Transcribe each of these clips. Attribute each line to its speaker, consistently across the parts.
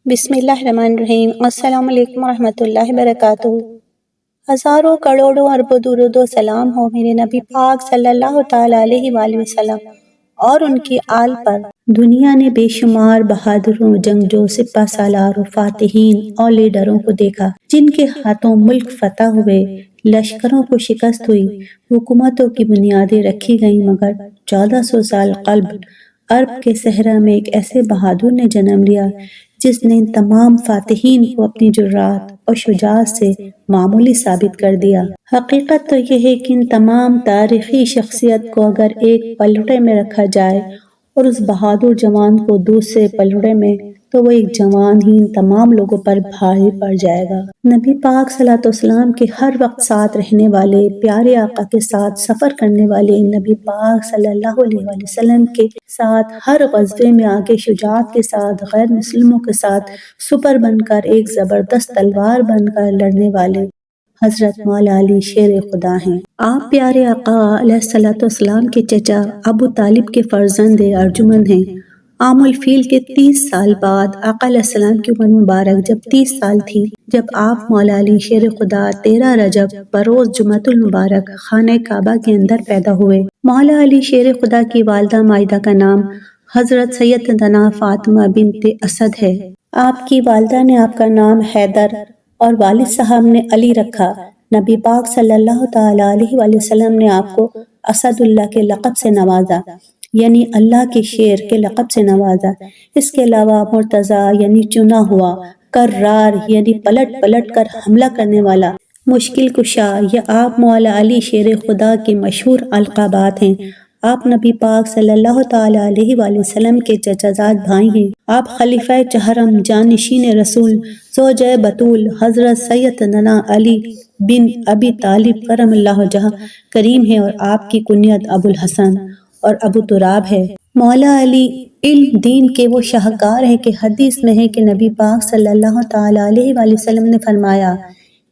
Speaker 1: بسم اللہ الرحمن الرحیم۔ السلام علیکم ورحمۃ اللہ وبرکاتہ۔ ہزاروں کروڑوں اربوں درود و سلام ہو میرے نبی پاک صلی اللہ تعالیٰ علیہ وآلہ وسلم اور ان کی آل پر۔ دنیا نے بے شمار بہادروں، جنگجو، سپہ سالار و فاتحین اور لیڈروں کو دیکھا جن کے ہاتھوں ملک فتح ہوئے، لشکروں کو شکست ہوئی، حکومتوں کی بنیادیں رکھی گئیں، مگر 1400 سال قبل عرب کے صحرا میں ایک ایسے بہادر نے جنم لیا جس نے ان تمام فاتحین کو اپنی جرات اور شجاعت سے معمولی ثابت کر دیا۔ حقیقت تو یہ ہے کہ ان تمام تاریخی شخصیت کو اگر ایک پلڑے میں رکھا جائے اور اس بہادر جوان کو دوسرے پلڑے میں، تو وہ ایک جوان ہی ان تمام لوگوں پر بھاری پڑ جائے گا۔ نبی پاک صلی اللہ علیہ وسلم کے ہر وقت ساتھ رہنے والے، پیارے آقا کے ساتھ سفر کرنے والے، نبی پاک صلی اللہ علیہ وآلہ وسلم کے ساتھ ہر غزوے میں آگے شجاعت کے ساتھ، غیر مسلموں کے ساتھ سپر بن کر، ایک زبردست تلوار بن کر لڑنے والے حضرت مولا علی شیر خدا ہیں۔ آپ پیارے آقا علیہ الصلوۃ والسلام کے چچا ابو طالب کے فرزند ارجمند ہیں۔ عام الفیل کے 30 سال بعد آقا علیہ السلام کی عمر مبارک جب 30 سال تھی، جب آپ مولا علی شیر خدا 13 رجب بروز جمعۃ المبارک خانہ کعبہ کے اندر پیدا ہوئے۔ مولا علی شیر خدا کی والدہ مائدہ کا نام حضرت سیدتنا فاطمہ بنت اسد ہے۔ آپ کی والدہ نے آپ کا نام حیدر اور والد صاحب نے علی رکھا۔ نبی پاک صلی اللہ تعالیٰ علیہ وآلہ وسلم نے آپ کو اسد اللہ کے لقب سے نوازا، یعنی اللہ کے شیر کے لقب سے نوازا۔ اس کے علاوہ مرتضیٰ یعنی چنا ہوا، کرار یعنی پلٹ پلٹ کر حملہ کرنے والا، مشکل کشا، یہ آپ مولا علی شیر خدا کے مشہور القابات ہیں۔ آپ نبی پاک صلی اللہ تعالیٰ علیہ وآلہ وسلم کے چچا زاد بھائی ہیں۔ آپ خلیفہ چہرم، جانشین رسول، زوجہ بطول حضرت سیدنا علی بن ابی طالب کرم اللہ وجہہ کریم ہیں، اور آپ کی کنیت ابو الحسن اور ابو تراب ہے۔ مولا علی علم دین کے وہ شاہکار ہیں کہ حدیث میں ہے کہ نبی پاک صلی اللہ تعالیٰ علیہ وآلہ وسلم نے فرمایا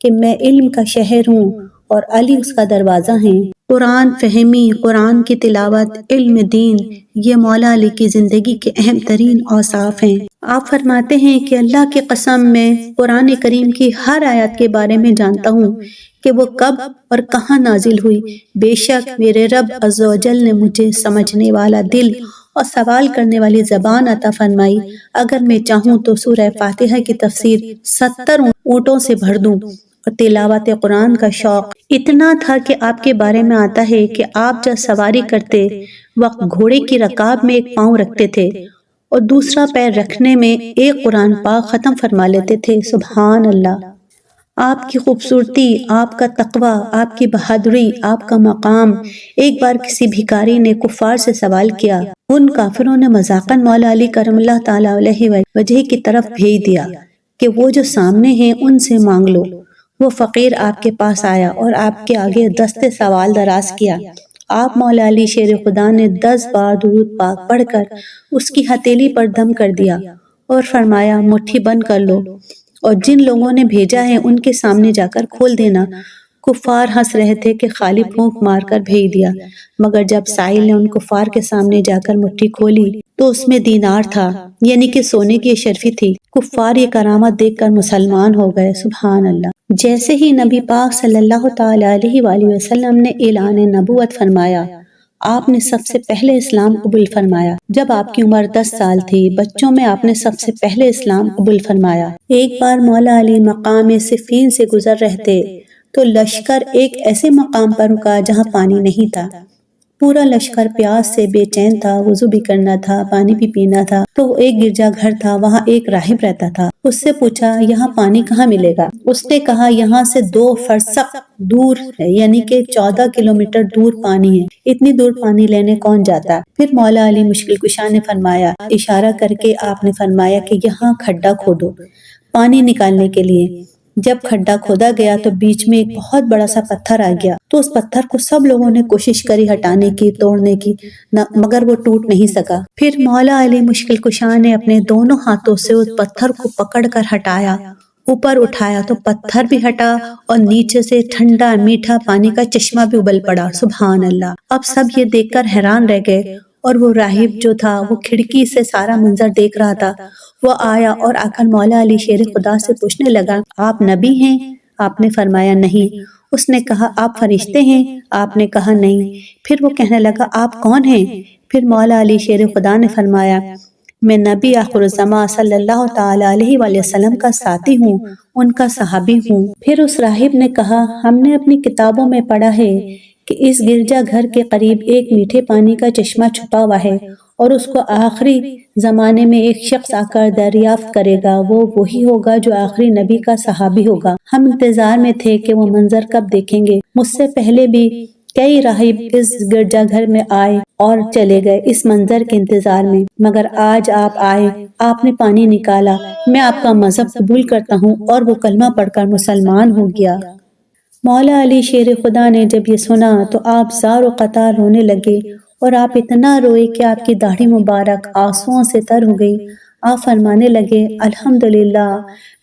Speaker 1: کہ میں علم کا شہر ہوں اور علی اس کا دروازہ ہیں۔ قرآن فہمی، قرآن کی تلاوت، علم دین، یہ مولا علی کی زندگی کے اہم ترین اوصاف ہیں۔ آپ فرماتے ہیں کہ اللہ کی قسم میں قرآن کریم کی ہر آیت کے بارے میں جانتا ہوں کہ وہ کب اور کہاں نازل ہوئی۔ بے شک میرے رب عز و جل نے مجھے سمجھنے والا دل اور سوال کرنے والی زبان عطا فرمائی۔ اگر میں چاہوں تو سورہ فاتحہ کی تفسیر 70 اونٹوں سے بھر دوں۔ اور تلاوت قرآن کا شوق اتنا تھا کہ آپ کے بارے میں آتا ہے کہ آپ جب سواری کرتے وقت گھوڑے کی رکاب میں ایک پاؤں رکھتے تھے اور دوسرا پیر رکھنے میں ایک قرآن پاک ختم فرما لیتے تھے۔ سبحان اللہ! آپ کی خوبصورتی، آپ کا تقوی، آپ کی بہادری، آپ کا مقام۔ ایک بار کسی بھکاری نے کفار سے سوال کیا۔ ان کافروں نے مذاقاً مولا علی کرم اللہ تعالیٰ علیہ وجہ کی طرف بھیج دیا کہ وہ جو سامنے ہیں ان سے مانگ لو۔ وہ فقیر آپ کے پاس آیا اور آپ کے آگے دست سوال دراز کیا۔ آپ مولا علی شیر خدا نے 10 بار درود پاک پڑھ کر اس کی ہتھیلی پر دم کر دیا اور فرمایا مٹھی بند کر لو اور جن لوگوں نے بھیجا ہے ان کے سامنے جا کر کھول دینا۔ کفار ہنس رہے تھے کہ خالی پھونک مار کر بھیج دیا، مگر جب سائل نے ان کفار کے سامنے جا کر مٹھی کھولی تو اس میں دینار تھا، یعنی کہ سونے کی اشرفی تھی۔ کفار یہ کرامت دیکھ کر مسلمان ہو گئے۔ سبحان اللہ! جیسے ہی نبی پاک صلی اللہ تعالیٰ علیہ وآلہ وسلم نے اعلان نبوت فرمایا، آپ نے سب سے پہلے اسلام قبول فرمایا۔ جب آپ کی عمر 10 سال تھی، بچوں میں آپ نے سب سے پہلے اسلام قبول فرمایا۔ ایک بار مولا علی مقام صفین سے گزر رہے تھے تو لشکر ایک ایسے مقام پر رکا جہاں پانی نہیں تھا۔ پورا لشکر پیاس سے بے چین تھا، وضو بھی کرنا تھا، پانی بھی پینا تھا۔ تو ایک گرجا گھر تھا، وہاں ایک راہب رہتا تھا۔ اس سے پوچھا یہاں پانی کہاں ملے گا؟ اس نے کہا یہاں سے 2 فرسخ دور ہے، یعنی کہ 14 کلومیٹر دور پانی ہے۔ اتنی دور پانی لینے کون جاتا؟ پھر مولا علی مشکل کشا نے فرمایا، اشارہ کر کے آپ نے فرمایا کہ یہاں کھڈا کھودو پانی نکالنے کے لیے۔ جب کھڈا کھودا گیا تو بیچ میں ایک بہت بڑا سا پتھر آ گیا، تو اس پتھر کو سب لوگوں نے کوشش کری ہٹانے کی، توڑنے کی، مگر وہ ٹوٹ نہیں سکا۔ پھر مولا علی مشکل کشا نے اپنے دونوں ہاتھوں سے اس پتھر کو پکڑ کر ہٹایا، اوپر اٹھایا تو پتھر بھی ہٹا اور نیچے سے ٹھنڈا میٹھا پانی کا چشمہ بھی ابل پڑا۔ سبحان اللہ! اب سب یہ دیکھ کر حیران رہ گئے اور وہ راہب جو تھا وہ کھڑکی سے سارا منظر دیکھ رہا تھا۔ وہ آیا اور آ کر مولا علی شیر خدا سے پوچھنے لگا، آپ نبی ہیں؟ آپ نے فرمایا نہیں۔ اس نے کہا، آپ فرشتے ہیں؟ آپ نے کہا نہیں۔ پھر وہ کہنے لگا، آپ کون ہیں؟ پھر مولا علی شیر خدا نے فرمایا، میں نبی آخر الزماں صلی اللہ تعالی علیہ وآلہ وسلم کا ساتھی ہوں، ان کا صحابی ہوں۔ پھر اس راہب نے کہا، ہم نے اپنی کتابوں میں پڑھا ہے کہ اس گرجا گھر کے قریب ایک میٹھے پانی کا چشمہ چھپا ہوا ہے، اور اس کو آخری زمانے میں ایک شخص آ کر دریافت کرے گا، وہ وہی ہوگا جو آخری نبی کا صحابی ہوگا۔ ہم انتظار میں تھے کہ وہ منظر کب دیکھیں گے۔ مجھ سے پہلے بھی کئی راہب اس گرجا گھر میں آئے اور چلے گئے اس منظر کے انتظار میں، مگر آج آپ آئے، آپ نے پانی نکالا، میں آپ کا مذہب قبول کرتا ہوں، اور وہ کلمہ پڑھ کر مسلمان ہو گیا۔ مولا علی شیر خدا نے جب یہ سنا تو آپ زار و قطار رونے لگے، اور آپ اتنا روئے کہ آپ کی داڑھی مبارک آنسوؤں سے تر ہو گئی۔ آپ فرمانے لگے، الحمدللہ،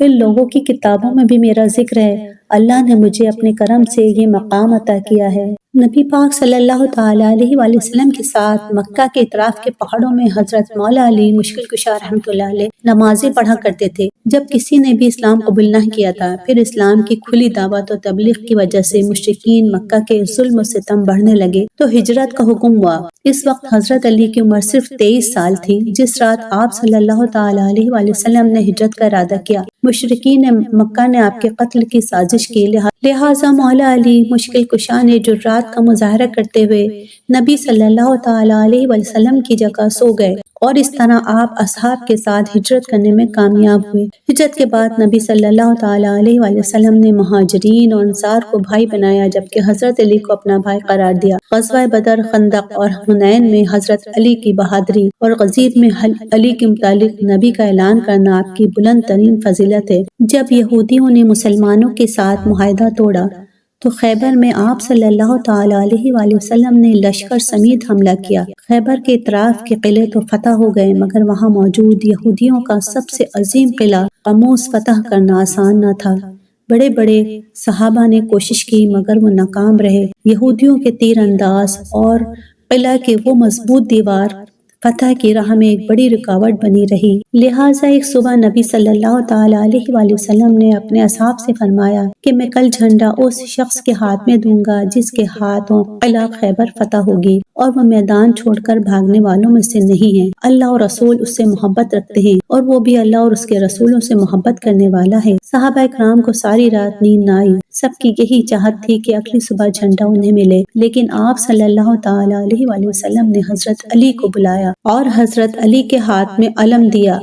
Speaker 1: ان لوگوں کی کتابوں میں بھی میرا ذکر ہے، اللہ نے مجھے اپنے کرم سے یہ مقام عطا کیا ہے۔ نبی پاک صلی اللہ تعالی علیہ وآلہ وسلم کے ساتھ مکہ کے اطراف کے پہاڑوں میں حضرت مولا علی مشکل کشا رحمۃ اللہ علیہ نمازیں پڑھا کرتے تھے۔ جب کسی نے بھی اسلام قبول نہ کیا تھا، پھر اسلام کی کھلی دعوت و تبلیغ کی وجہ سے مشرکین مکہ کے ظلم و ستم بڑھنے لگے تو ہجرت کا حکم ہوا۔ اس وقت حضرت علی کی عمر صرف 23 سال تھی۔ جس رات آپ صلی اللہ تعالی علیہ وآلہ وسلم نے ہجرت کا ارادہ کیا، مشرکین مکہ نے آپ کے قتل کی سازش کی، لہٰذا مولا علی مشکل کشا نے جرات کا مظاہرہ کرتے ہوئے نبی صلی اللہ تعالی علیہ وآلہ وسلم کی جگہ سو گئے، اور اس طرح آپ اصحاب کے ساتھ ہجرت کرنے میں کامیاب ہوئے۔ ہجرت کے بعد نبی صلی اللہ تعالی علیہ وآلہ وسلم نے مہاجرین اور انصار کو بھائی بنایا، جبکہ حضرت علی کو اپنا بھائی قرار دیا۔ غزوہ بدر، خندق اور حنین میں حضرت علی کی بہادری اور غزیر میں علی کے متعلق نبی کا اعلان کرنا آپ کی بلند ترین فضیلت ہے۔ جب یہودیوں نے مسلمانوں کے ساتھ معاہدہ توڑا تو خیبر میں آپ صلی اللہ تعالی علیہ وآلہ وسلم نے لشکر سمیت حملہ کیا۔ خیبر کے اطراف کے قلعے تو فتح ہو گئے، مگر وہاں موجود یہودیوں کا سب سے عظیم قلعہ قموس فتح کرنا آسان نہ تھا۔ بڑے بڑے صحابہ نے کوشش کی، مگر وہ ناکام رہے۔ یہودیوں کے تیر انداز اور قلعہ کی وہ مضبوط دیوار فتح کی راہ میں ایک بڑی رکاوٹ بنی رہی۔ لہٰذا ایک صبح نبی صلی اللہ تعالی علیہ وآلہ وسلم نے اپنے اصحاب سے فرمایا کہ میں کل جھنڈا اس شخص کے ہاتھ میں دوں گا جس کے ہاتھوں قلعہ خیبر فتح ہوگی، اور وہ میدان چھوڑ کر بھاگنے والوں میں سے نہیں ہے۔ اللہ اور رسول اس سے محبت رکھتے ہیں، اور وہ بھی اللہ اور اس کے رسولوں سے محبت کرنے والا ہے۔ صحابہ اکرام کو ساری رات نیند نہ آئی۔ سب کی یہی چاہت تھی کہ اگلی صبح جھنڈا انہیں ملے، لیکن آپ صلی اللہ تعالی علیہ وآلہ وسلم نے حضرت علی کو بلایا اور حضرت علی کے ہاتھ میں علم دیا،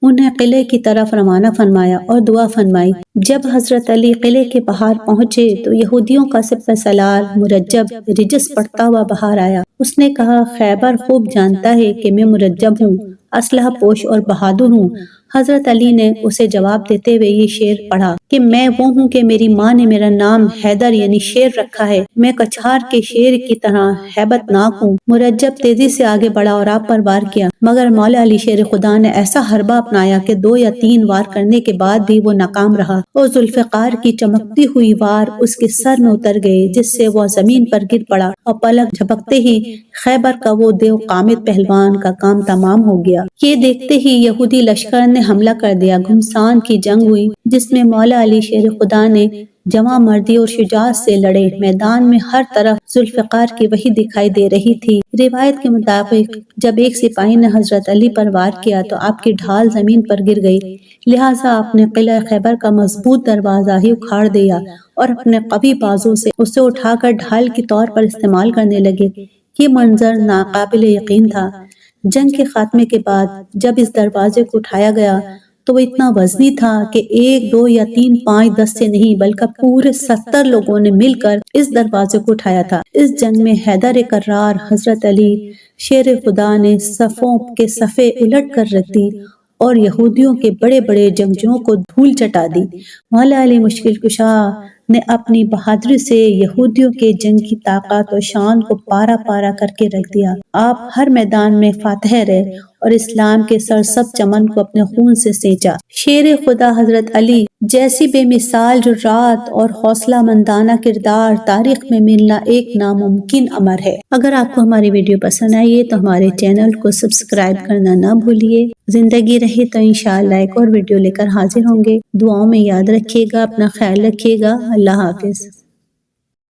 Speaker 1: انہیں قلعے کی طرف روانہ فرمایا اور دعا فرمائی۔ جب حضرت علی قلعے کے باہر پہنچے تو یہودیوں کا سپہ سالار مرجب رجس پڑھتا ہوا باہر آیا۔ اس نے کہا، خیبر خوب جانتا ہے کہ میں مرجب ہوں، اسلحہ پوش اور بہادر ہوں۔ حضرت علی نے اسے جواب دیتے ہوئے یہ شعر پڑھا کہ میں وہ ہوں کہ میری ماں نے میرا نام حیدر یعنی شیر رکھا ہے، میں کچھار کے شیر کی طرح ہیبت ناک ہوں۔ مرجب تیزی سے آگے بڑھا اور آپ پر وار کیا، مگر مولا علی شیر خدا نے ایسا حربہ اپنایا کہ 2 یا 3 وار کرنے کے بعد بھی وہ ناکام رہا، اور ذوالفقار کی چمکتی ہوئی وار اس کے سر میں اتر گئے، جس سے وہ زمین پر گر پڑا، اور پلک جھپکتے ہی خیبر کا وہ دیو قامت پہلوان کا کام تمام ہو گیا۔ یہ دیکھتے ہی یہودی لشکر نے حملہ کر دیا۔ گھمسان کی جنگ ہوئی، جس میں مولا علی شیر خدا نے جواں مردی اور شجاعت سے لڑے۔ میدان میں ہر طرف ذوالفقار کی وحی دکھائی دے رہی تھی۔ روایت کے مطابق جب ایک سپاہی نے حضرت علی پر وار کیا تو آپ کی ڈھال زمین پر گر گئی، لہٰذا آپ نے قلعہ خیبر کا مضبوط دروازہ ہی اکھاڑ دیا اور اپنے قوی بازو سے اسے اٹھا کر ڈھال کے طور پر استعمال کرنے لگے۔ یہ منظر ناقابل یقین تھا۔ جنگ کے خاتمے کے بعد جب اس دروازے کو اٹھایا گیا تو وہ اتنا وزنی تھا کہ 1 2 یا 3 5 10 سے نہیں بلکہ پورے 70 لوگوں نے مل کر اس دروازے کو اٹھایا تھا۔ اس جنگ میں حیدر کرار حضرت علی شیر خدا نے صفوں کے صفیں الٹ کر رکھ دی اور یہودیوں کے بڑے بڑے جنگجوؤں کو دھول چٹا دی۔ مولا علی مشکل کشا نے اپنی بہادری سے یہودیوں کے جنگی طاقت و شان کو پارا پارا کر کے رکھ دیا۔ آپ ہر میدان میں فاتح رہے اور اسلام کے سرسبز چمن کو اپنے خون سے سینچا۔ شیر خدا حضرت علی جیسی بے مثال جرات اور حوصلہ مندانہ کردار تاریخ میں ملنا ایک ناممکن امر ہے۔ اگر آپ کو ہماری ویڈیو پسند آئی ہے تو ہمارے چینل کو سبسکرائب کرنا نہ بھولیے۔ زندگی رہی تو انشاءاللہ ایک اور ویڈیو لے کر حاضر ہوں گے۔ دعاؤں میں یاد رکھیے گا، اپنا خیال رکھیے گا۔ اللہ حافظ۔